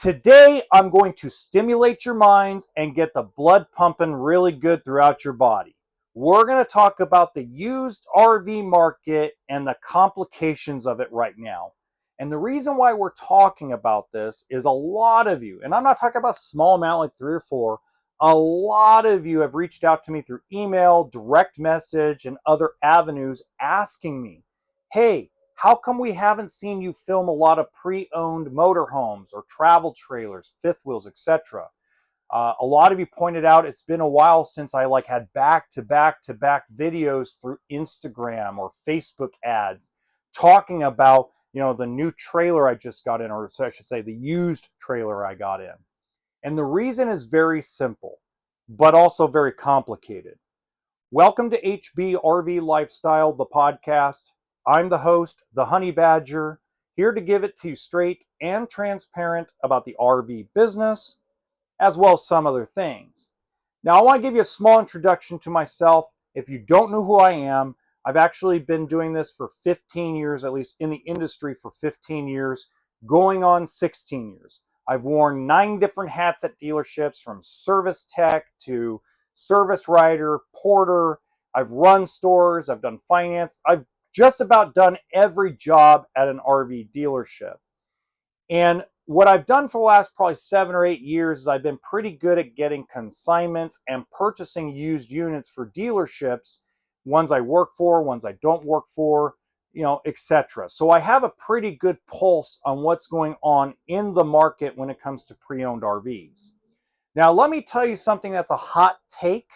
Today, I'm going to stimulate your minds and get the blood pumping really good throughout your body. We're going to talk about the used RV market and the complications of it right now. And the reason why we're talking about this is a lot of you, and I'm not talking about a small amount like 3 or 4, a lot of you have reached out to me through email, direct message, and other avenues asking me, hey, how come we haven't seen you film a lot of pre-owned motorhomes or travel trailers, fifth wheels, etc.? A lot of you pointed out it's been a while since I had back-to-back videos through Instagram or Facebook ads talking about, the new trailer I just got in, or I should say the used trailer I got in. And the reason is very simple, but also very complicated. Welcome to HB RV Lifestyle, the podcast. I'm the host, the Honey Badger, here to give it to you straight and transparent about the RV business, as well as some other things. Now, I want to give you a small introduction to myself. If you don't know who I am, I've actually been doing this for 15 years, at least in the industry for 15 years, going on 16 years. I've worn 9 different hats at dealerships, from service tech to service writer, porter. I've run stores, I've done finance. I've just about done every job at an RV dealership. And what I've done for the last probably 7 or 8 years is I've been pretty good at getting consignments and purchasing used units for dealerships, ones I work for, ones I don't work for, etc. So I have a pretty good pulse on what's going on in the market when it comes to pre-owned RVs. Now, let me tell you something that's a hot take,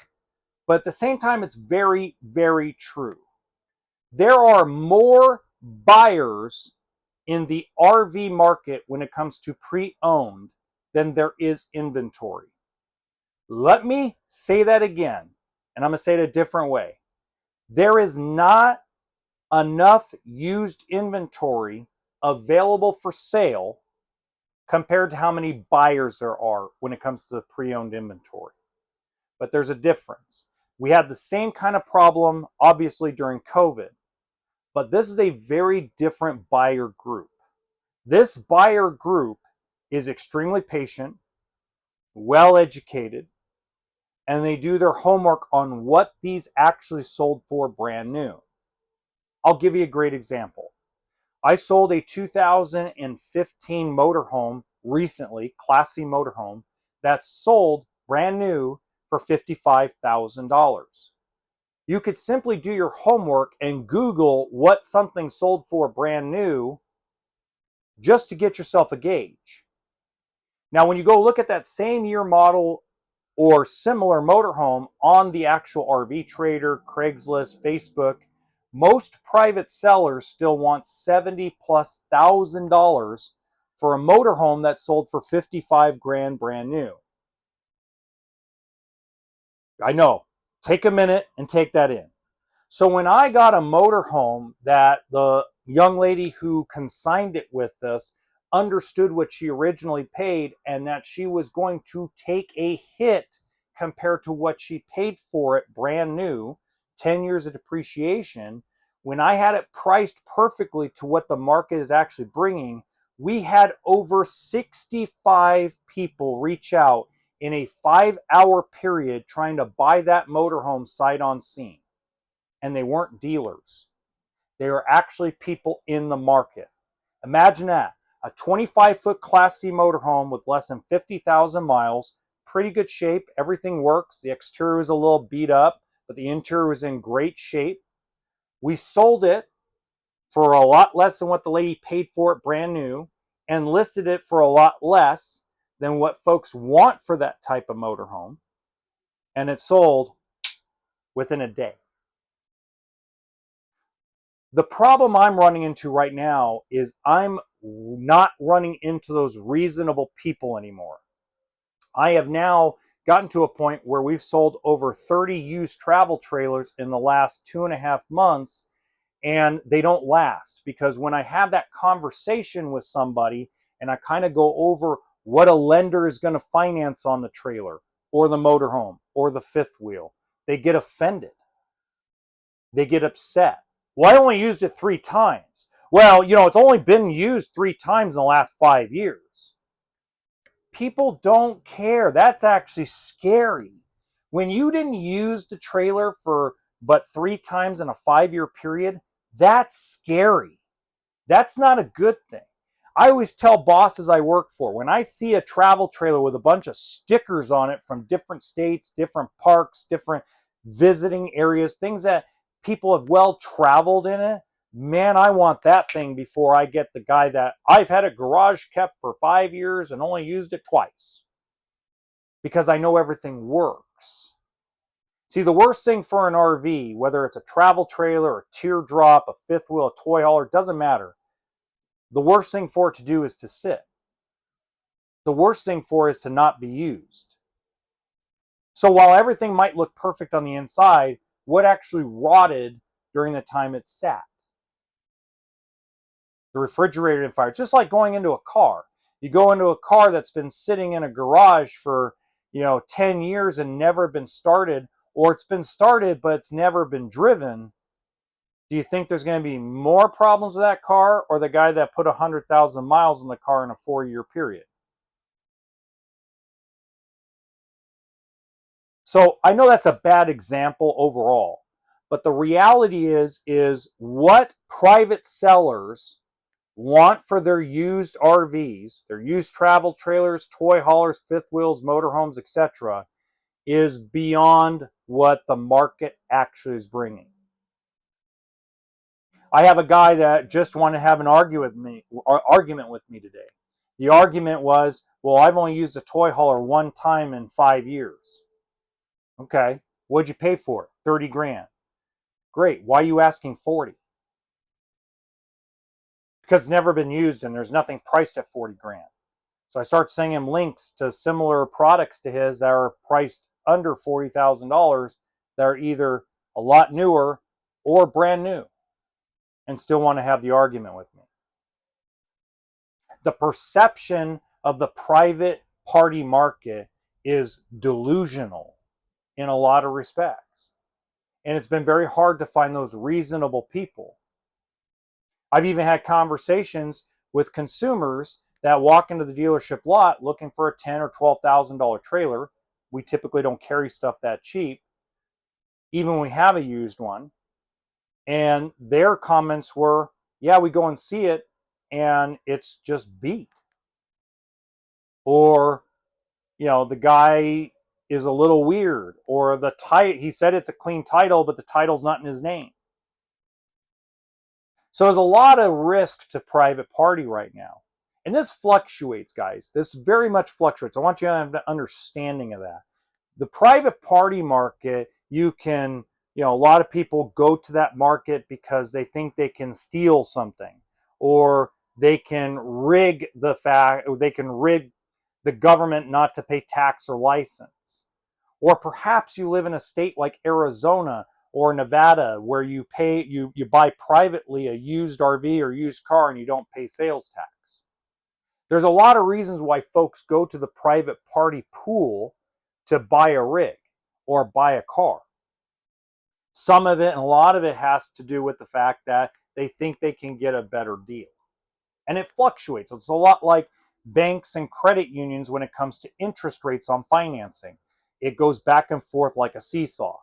but at the same time, it's very, very true. There are more buyers in the RV market when it comes to pre-owned than there is inventory. Let me say that again, and I'm going to say it a different way. There is not enough used inventory available for sale compared to how many buyers there are when it comes to the pre-owned inventory. But there's a difference. We had the same kind of problem, obviously, during COVID. But this is a very different buyer group. This buyer group is extremely patient, well-educated, and they do their homework on what these actually sold for brand new. I'll give you a great example. I sold a 2015 motorhome recently, Class C motorhome, that sold brand new for $55,000. You could simply do your homework and Google what something sold for brand new just to get yourself a gauge. Now, when you go look at that same year model or similar motorhome on the actual RV Trader, Craigslist, Facebook, most private sellers still want $70,000+ for a motorhome that sold for 55 grand brand new. I know. Take a minute and take that in. So when I got a motorhome that the young lady who consigned it with us understood what she originally paid and that she was going to take a hit compared to what she paid for it brand new, 10 years of depreciation, when I had it priced perfectly to what the market is actually bringing, we had over 65 people reach out in a 5-hour period trying to buy that motorhome sight on scene. And they weren't dealers. They were actually people in the market. Imagine that. A 25-foot Class C motorhome with less than 50,000 miles, pretty good shape, everything works. The exterior was a little beat up, but the interior was in great shape. We sold it for a lot less than what the lady paid for it brand new, and listed it for a lot less than what folks want for that type of motorhome, and it sold within a day. The problem I'm running into right now is I'm not running into those reasonable people anymore. I have now gotten to a point where we've sold over 30 used travel trailers in the last 2.5 months, and they don't last, because when I have that conversation with somebody and I kind of go over what a lender is going to finance on the trailer or the motorhome or the fifth wheel, they get offended. They get upset. Well, I only used it 3 times. Well, it's only been used 3 times in the last 5 years. People don't care. That's actually scary. When you didn't use the trailer for but 3 times in a 5-year period, that's scary. That's not a good thing. I always tell bosses I work for, when I see a travel trailer with a bunch of stickers on it from different states, different parks, different visiting areas, things that people have well traveled in it, man, I want that thing before I get the guy that I've had a garage kept for 5 years and only used it twice because I know everything works. See, the worst thing for an RV, whether it's a travel trailer, a teardrop, a fifth wheel, a toy hauler, doesn't matter. The worst thing for it to do is to sit. The worst thing for it is to not be used. So while everything might look perfect on the inside, what actually rotted during the time it sat? The refrigerator didn't fire. Just like going into a car. You go into a car that's been sitting in a garage for 10 years and never been started, or it's been started but it's never been driven. Do you think there's going to be more problems with that car or the guy that put 100,000 miles in the car in a 4-year period? So I know that's a bad example overall, but the reality is what private sellers want for their used RVs, their used travel trailers, toy haulers, fifth wheels, motorhomes, etc., is beyond what the market actually is bringing. I have a guy that just wanted to have an argument with me today. The argument was, well, I've only used a toy hauler 1 time in 5 years. Okay, what'd you pay for it? 30 grand. Great. Why are you asking 40? Because it's never been used and there's nothing priced at 40 grand. So I start sending him links to similar products to his that are priced under $40,000 that are either a lot newer or brand new and still want to have the argument with me. The perception of the private party market is delusional in a lot of respects. And it's been very hard to find those reasonable people. I've even had conversations with consumers that walk into the dealership lot looking for a $10,000 or $12,000 trailer. We typically don't carry stuff that cheap, even when we have a used one. And their comments were, yeah, we go and see it and it's just beat. Or, the guy is a little weird. Or he said it's a clean title, but the title's not in his name. So there's a lot of risk to private party right now. And this fluctuates, guys. This very much fluctuates. I want you to have an understanding of that. The private party market, a lot of people go to that market because they think they can steal something, or they can rig the government not to pay tax or license. Or perhaps you live in a state like Arizona or Nevada where you buy privately a used RV or used car and you don't pay sales tax. There's a lot of reasons why folks go to the private party pool to buy a rig or buy a car. Some of it and a lot of it has to do with the fact that they think they can get a better deal. And it fluctuates. It's a lot like banks and credit unions when it comes to interest rates on financing. It goes back and forth like a seesaw.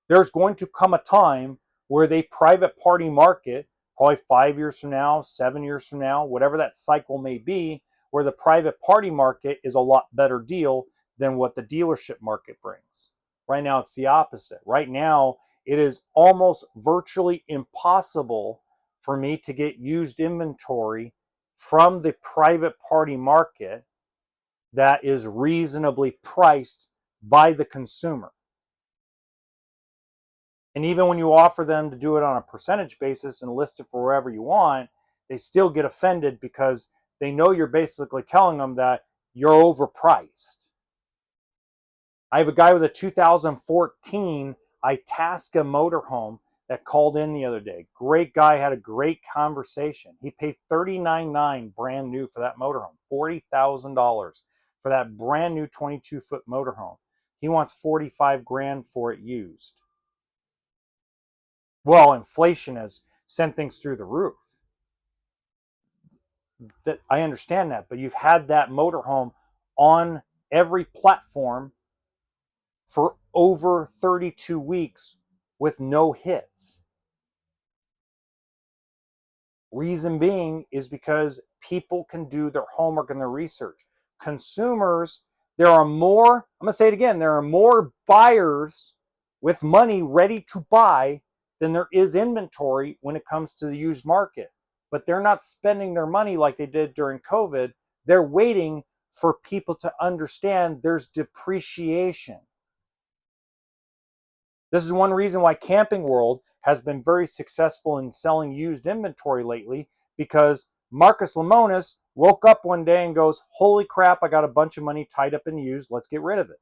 There's going to come a time where the private party market, probably 5 years from now, 7 years from now, whatever that cycle may be, where the private party market is a lot better deal than what the dealership market brings. Right now, it's the opposite. Right now, it is almost virtually impossible for me to get used inventory from the private party market that is reasonably priced by the consumer. And even when you offer them to do it on a percentage basis and list it for wherever you want, they still get offended because they know you're basically telling them that you're overpriced. I have a guy with a 2014 Itasca motorhome that called in the other day. Great guy, had a great conversation. He paid $39,900 brand new for that motorhome, $40,000 for that brand new 22-foot motorhome. He wants 45 grand for it used. Well, inflation has sent things through the roof. That I understand that, but you've had that motorhome on every platform for over 32 weeks with no hits. Reason being is because people can do their homework and their research. Consumers, there are more, I'm going to say it again, there are more buyers with money ready to buy than there is inventory when it comes to the used market. But they're not spending their money like they did during COVID. They're waiting for people to understand there's depreciation. This is one reason why Camping World has been very successful in selling used inventory lately, because Marcus Lemonis woke up one day and goes, holy crap, I got a bunch of money tied up in used, let's get rid of it.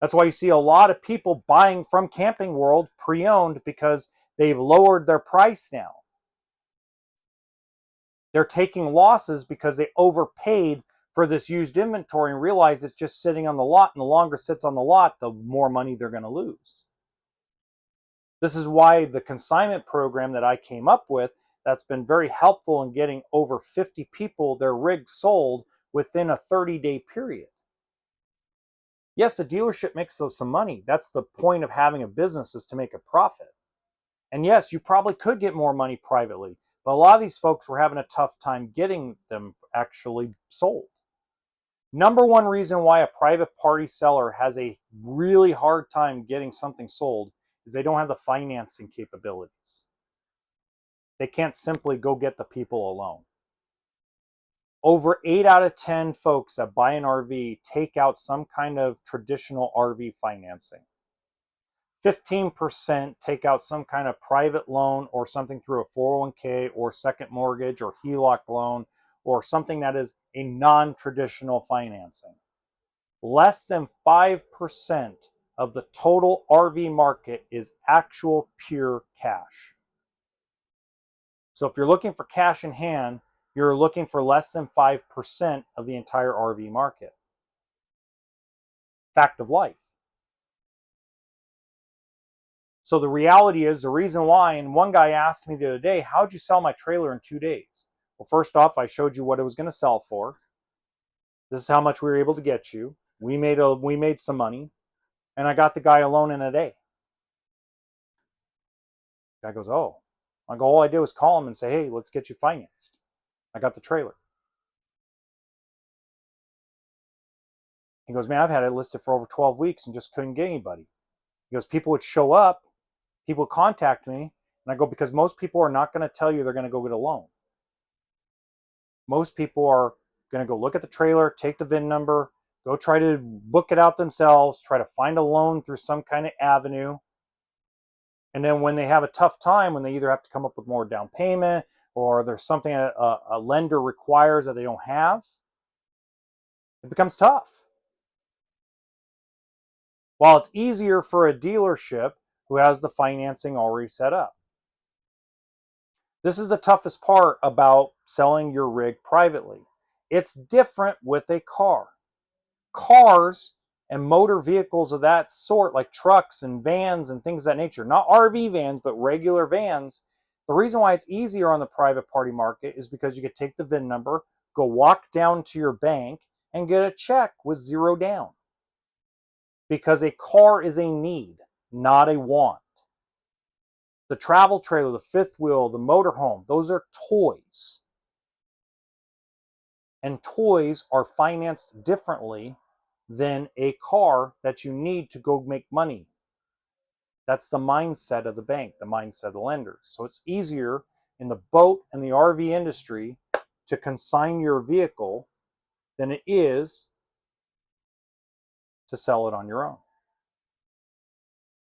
That's why you see a lot of people buying from Camping World pre-owned, because they've lowered their price now. They're taking losses because they overpaid for this used inventory and realize it's just sitting on the lot, and the longer it sits on the lot, the more money they're going to lose. This is why the consignment program that I came up with, that's been very helpful in getting over 50 people their rigs sold within a 30-day period. Yes, the dealership makes some money. That's the point of having a business, is to make a profit. And yes, you probably could get more money privately, but a lot of these folks were having a tough time getting them actually sold. Number one reason why a private party seller has a really hard time getting something sold is they don't have the financing capabilities. They can't simply go get the people alone. Over 8 out of 10 folks that buy an RV take out some kind of traditional RV financing. 15% take out some kind of private loan or something through a 401k or second mortgage or HELOC loan, or something that is a non-traditional financing. Less than 5% of the total RV market is actual pure cash. So if you're looking for cash in hand, you're looking for less than 5% of the entire RV market. Fact of life. So the reality is, the reason why, and one guy asked me the other day, how'd you sell my trailer in 2 days? Well, first off, I showed you what it was going to sell for. This is how much we were able to get you. We made some money, and I got the guy a loan in a day. The guy goes, oh. I go, all I did was call him and say, hey, let's get you financed. I got the trailer. He goes, man, I've had it listed for over 12 weeks and just couldn't get anybody. He goes, people would show up, people would contact me, and I go, because most people are not going to tell you they're going to go get a loan. Most people are going to go look at the trailer, take the VIN number, go try to book it out themselves, try to find a loan through some kind of avenue. And then when they have a tough time, when they either have to come up with more down payment, or there's something a lender requires that they don't have, it becomes tough. While it's easier for a dealership who has the financing already set up. This is the toughest part about selling your rig privately. It's different with a car. Cars and motor vehicles of that sort, like trucks and vans and things of that nature, not RV vans, but regular vans, the reason why it's easier on the private party market is because you could take the VIN number, go walk down to your bank, and get a check with zero down. Because a car is a need, not a want. The travel trailer, the fifth wheel, the motorhome, those are toys. And toys are financed differently than a car that you need to go make money. That's the mindset of the bank, the mindset of the lender. So it's easier in the boat and the RV industry to consign your vehicle than it is to sell it on your own.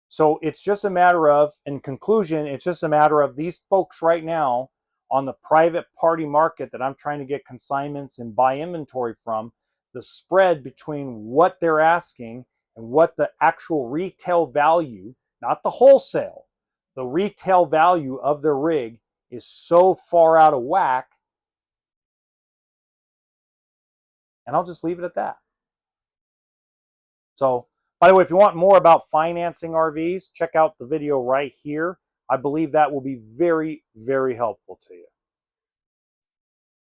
So it's just a matter of, in conclusion, it's just a matter of these folks right now on the private party market that I'm trying to get consignments and buy inventory from, the spread between what they're asking and what the actual retail value, not the wholesale, the retail value of their rig is so far out of whack. And I'll just leave it at that. So, by the way, if you want more about financing RVs, check out the video right here. I believe that will be very, very helpful to you.